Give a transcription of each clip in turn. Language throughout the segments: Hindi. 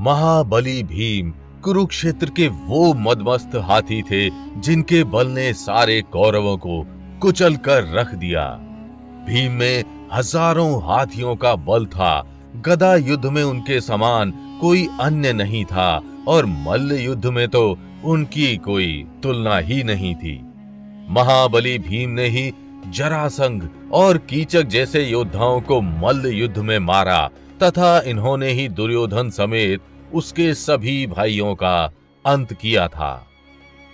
महाबली भीम कुरुक्षेत्र के वो मदमस्त हाथी थे जिनके बल ने सारे कौरवों को कुचल कर रख दिया। भीम में हजारों हाथियों का बल था। गदा युद्ध में उनके समान कोई अन्य नहीं था और मल्ल युद्ध में तो उनकी कोई तुलना ही नहीं थी। महाबली भीम ने ही जरासंध और कीचक जैसे योद्धाओं को मल्ल युद्ध में मारा तथा इन्होंने ही दुर्योधन समेत उसके सभी भाइयों का अंत किया था।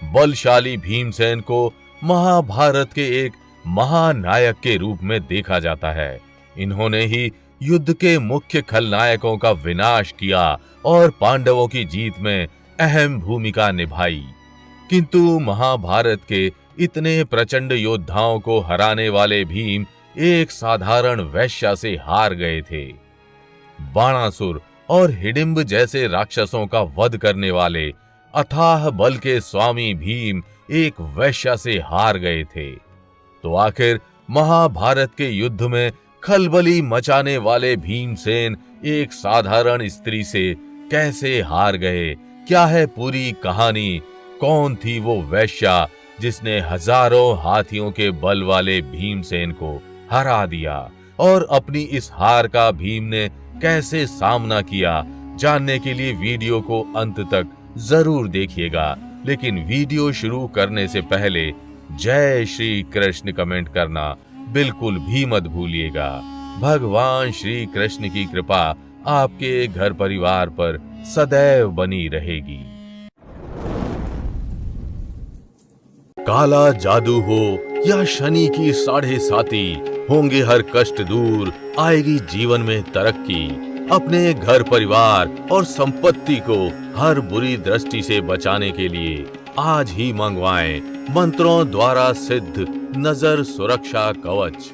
बलशाली भीमसेन को महाभारत के एक महानायक के रूप में देखा जाता है। इन्होंने ही युद्ध के मुख्य खलनायकों का विनाश किया और पांडवों की जीत में अहम भूमिका निभाई। किंतु महाभारत के इतने प्रचंड योद्धाओं को हराने वाले भीम एक साधारण वैश्या से हार गए थे। बाणासुर और हिडिंब जैसे राक्षसों का वध करने वाले अथाह बल के स्वामी भीम एक वैश्या से हार गए थे। तो आखिर महाभारत के युद्ध में खलबली मचाने वाले भीमसेन एक साधारण स्त्री से कैसे हार गए? क्या है पूरी कहानी? कौन थी वो वैश्या जिसने हजारों हाथियों के बल वाले भीमसेन को हरा दिया? और अपनी इस हार का भीम ने कैसे सामना किया? जानने के लिए वीडियो को अंत तक जरूर देखिएगा। लेकिन वीडियो शुरू करने से पहले जय श्री कृष्ण कमेंट करना बिल्कुल भी मत भूलिएगा। भगवान श्री कृष्ण की कृपा आपके घर परिवार पर सदैव बनी रहेगी। काला जादू हो या शनि की 7.5 होंगे हर कष्ट दूर, आएगी जीवन में तरक्की। अपने घर परिवार और संपत्ति को हर बुरी दृष्टि से बचाने के लिए आज ही मंगवाएं मंत्रों द्वारा सिद्ध नजर सुरक्षा कवच।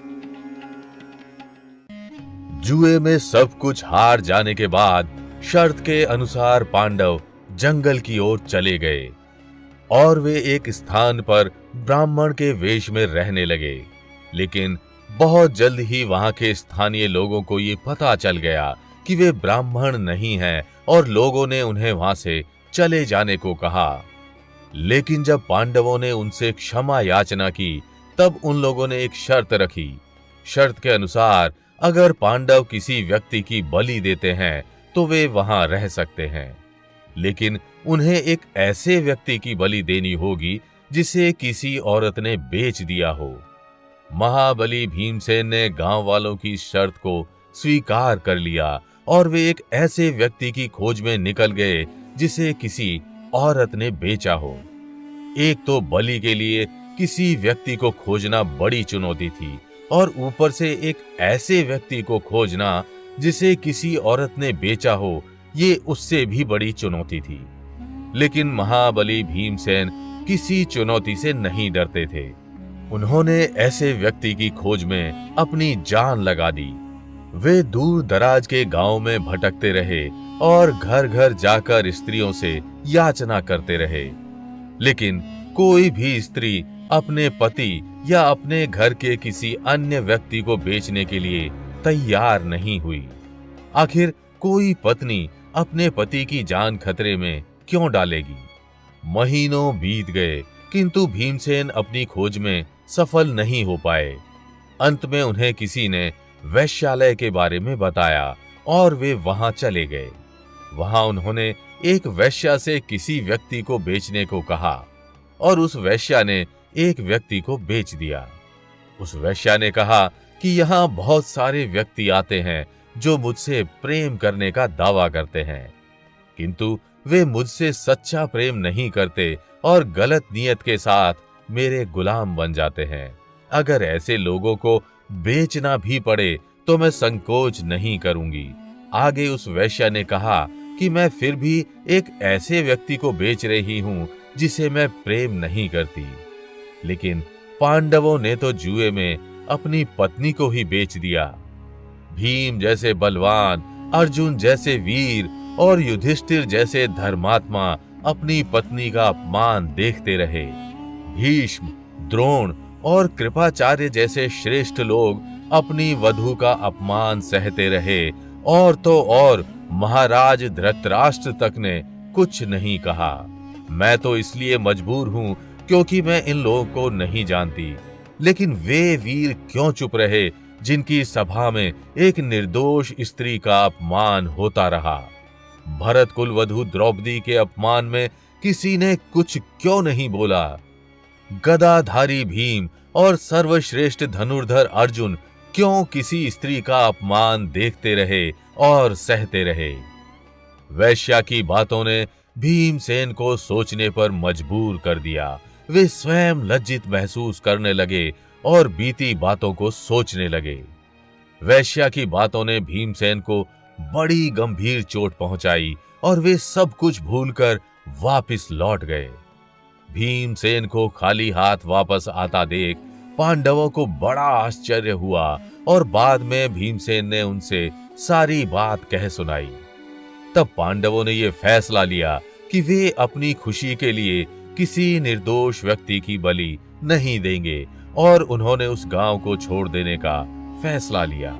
जुए में सब कुछ हार जाने के बाद शर्त के अनुसार पांडव जंगल की ओर चले गए और वे एक स्थान पर ब्राह्मण के वेश में रहने लगे। लेकिन बहुत जल्द ही वहां के स्थानीय लोगों को ये पता चल गया कि वे ब्राह्मण नहीं हैं और लोगों ने उन्हें वहां से चले जाने को कहा। लेकिन जब पांडवों ने उनसे क्षमा याचना की तब उन लोगों ने एक शर्त रखी। शर्त के अनुसार अगर पांडव किसी व्यक्ति की बलि देते हैं तो वे वहां रह सकते हैं, लेकिन उन्हें एक ऐसे व्यक्ति की बलि देनी होगी जिसे किसी औरत ने बेच दिया हो। महाबली भीमसेन ने गांव वालों की शर्त को स्वीकार कर लिया और वे एक ऐसे व्यक्ति की खोज में निकल गए जिसे किसी औरत ने बेचा हो। एक तो बलि के लिए किसी व्यक्ति को खोजना बड़ी चुनौती थी और ऊपर से एक ऐसे व्यक्ति को खोजना जिसे किसी औरत ने बेचा हो, ये उससे भी बड़ी चुनौती थी। लेकिन महाबली भीमसेन किसी चुनौती से नहीं डरते थे। उन्होंने ऐसे व्यक्ति की खोज में अपनी जान लगा दी। वे दूर दराज के गांव में भटकते रहे और घर घर जाकर स्त्रियों से याचना करते रहे, लेकिन कोई भी स्त्री अपने पति या अपने घर के किसी अन्य व्यक्ति को बेचने के लिए तैयार नहीं हुई। आखिर कोई पत्नी अपने पति की जान खतरे में क्यों डालेगी? महीनों बीत गए किंतु भीमसेन अपनी खोज में सफल नहीं हो पाए। अंत में उन्हें किसी ने वैश्यालय के बारे में बताया और वे वहां चले गए। वहां उन्होंने एक वैश्या से किसी व्यक्ति को बेचने को कहा और उस वैश्या ने एक व्यक्ति को बेच दिया। उस वैश्या ने कहा कि यहाँ बहुत सारे व्यक्ति आते हैं जो मुझसे प्रेम करने का दावा करते हैं, किंतु वे मुझसे सच्चा प्रेम नहीं करते और गलत नियत के साथ मेरे गुलाम बन जाते हैं। अगर ऐसे लोगों को बेचना भी पड़े तो मैं संकोच नहीं करूंगी। आगे उस वैश्या ने कहा कि मैं फिर भी एक ऐसे व्यक्ति को बेच रही हूं जिसे मैं प्रेम नहीं करती। लेकिन पांडवों ने तो जुए में अपनी पत्नी को ही बेच दिया। भीम जैसे बलवान, अर्जुन जैसे वीर और युधिष्ठिर जैसे धर्मात्मा अपनी पत्नी का अपमान देखते रहे। भीष्म, द्रोण और कृपाचार्य जैसे श्रेष्ठ लोग अपनी वधू का अपमान सहते रहे और तो और महाराज धृतराष्ट्र तक ने कुछ नहीं कहा। मैं तो इसलिए मजबूर हूं क्योंकि मैं इन लोगों को नहीं जानती। लेकिन वे वीर क्यों चुप रहे जिनकी सभा में एक निर्दोष स्त्री का अपमान होता रहा? भरत कुलवधू द्रौपदी के अपमान में किसी ने कुछ क्यों नहीं बोला? गदाधारी भीम और सर्वश्रेष्ठ धनुर्धर अर्जुन क्यों किसी स्त्री का अपमान देखते रहे और सहते रहे? वैश्या की बातों ने भीमसेन को सोचने पर मजबूर कर दिया। वे स्वयं लज्जित महसूस करने लगे और बीती बातों को सोचने लगे। वैश्या की बातों ने भीमसेन को बड़ी गंभीर चोट पहुंचाई और वे सब कुछ भूलकर वापस लौट गए। भीमसेन को खाली हाथ वापस आता देख पांडवों को बड़ा आश्चर्य हुआ और बाद में भीमसेन ने उनसे सारी बात कह सुनाई। तब पांडवों ने यह फैसला लिया कि वे अपनी खुशी के लिए किसी निर्दोष व्यक्ति की बलि नहीं देंगे और उन्होंने उस गांव को छोड़ देने का फैसला लिया।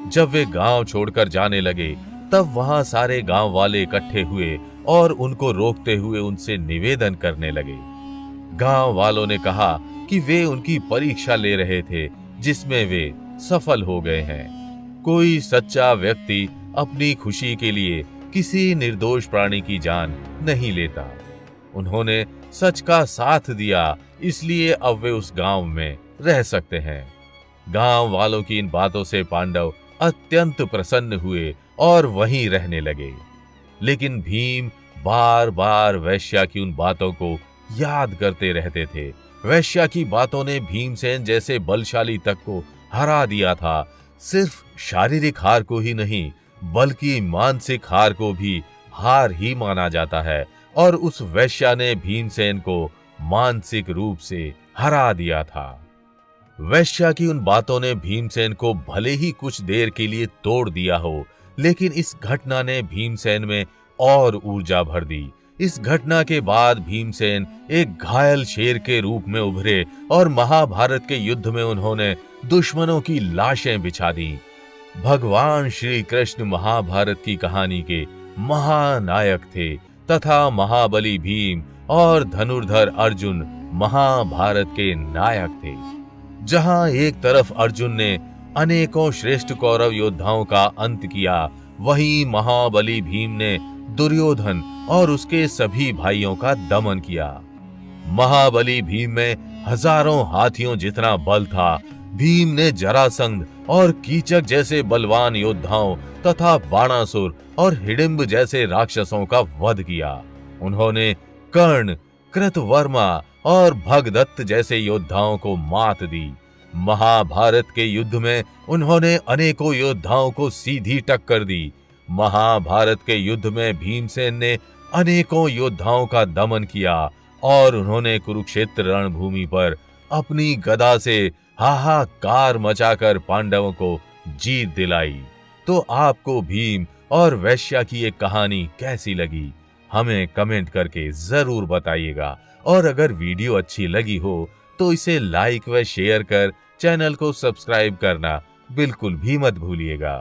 जब वे गांव छोड़कर जाने लगे तब वहां सारे गांव वाले इकट्ठे हुए और उनको रोकते हुए उनसे निवेदन करने लगे। गांव वालों ने कहा कि वे उनकी परीक्षा ले रहे थे जिसमें वे सफल हो गए हैं। कोई सच्चा व्यक्ति अपनी खुशी के लिए किसी निर्दोष प्राणी की जान नहीं लेता। उन्होंने सच का साथ दिया, इसलिए अब वे उस गांव में रह सकते हैं। गांव वालों की इन बातों से पांडव अत्यंत प्रसन्न हुए और वहीं रहने लगे। लेकिन भीम बार बार वैश्या की उन बातों को याद करते रहते थे। वैश्या की बातों ने भीमसेन जैसे बलशाली तक को हरा दिया था। सिर्फ शारीरिक हार को ही नहीं बल्कि मानसिक हार को भी हार ही माना जाता है और उस वैश्या ने भीमसेन को मानसिक रूप से हरा दिया था। वैश्या की उन बातों ने भीमसेन को भले ही कुछ देर के लिए तोड़ दिया हो, लेकिन इस घटना ने भीमसेन में और ऊर्जा भर दी। इस घटना के बाद भीमसेन एक घायल शेर के रूप में उभरे और महाभारत के युद्ध में उन्होंने दुश्मनों की लाशें बिछा दी। भगवान श्री कृष्ण महाभारत की कहानी के महानायक थे तथा महाबली भीम और धनुर्धर अर्जुन महाभारत के नायक थे। जहां एक तरफ अर्जुन ने अनेकों श्रेष्ठ कौरव योद्धाओं का अंत किया, वहीं महाबली भीम ने दुर्योधन और उसके सभी भाइयों का दमन किया। महाबली भीम में हजारों हाथियों जितना बल था। भीम ने जरासंध और कीचक जैसे बलवान योद्धाओं तथा बाणासुर और हिडिंब जैसे राक्षसों का वध किया। उन्होंने कर्ण, कृतवर्मा और भगदत्त जैसे योद्धाओं को मात दी। महाभारत के युद्ध में उन्होंने अनेकों योद्धाओं को सीधी टक्कर दी। महाभारत के युद्ध में भीमसेन ने अनेकों योद्धाओं का दमन किया और उन्होंने कुरुक्षेत्र रणभूमि पर अपनी गदा से हाहाकार मचाकर पांडवों को जीत दिलाई। तो आपको भीम और वैश्या की एक कहानी कैसी लगी, हमें कमेंट करके जरूर बताइएगा। और अगर वीडियो अच्छी लगी हो तो इसे लाइक व शेयर कर चैनल को सब्सक्राइब करना बिल्कुल भी मत भूलिएगा।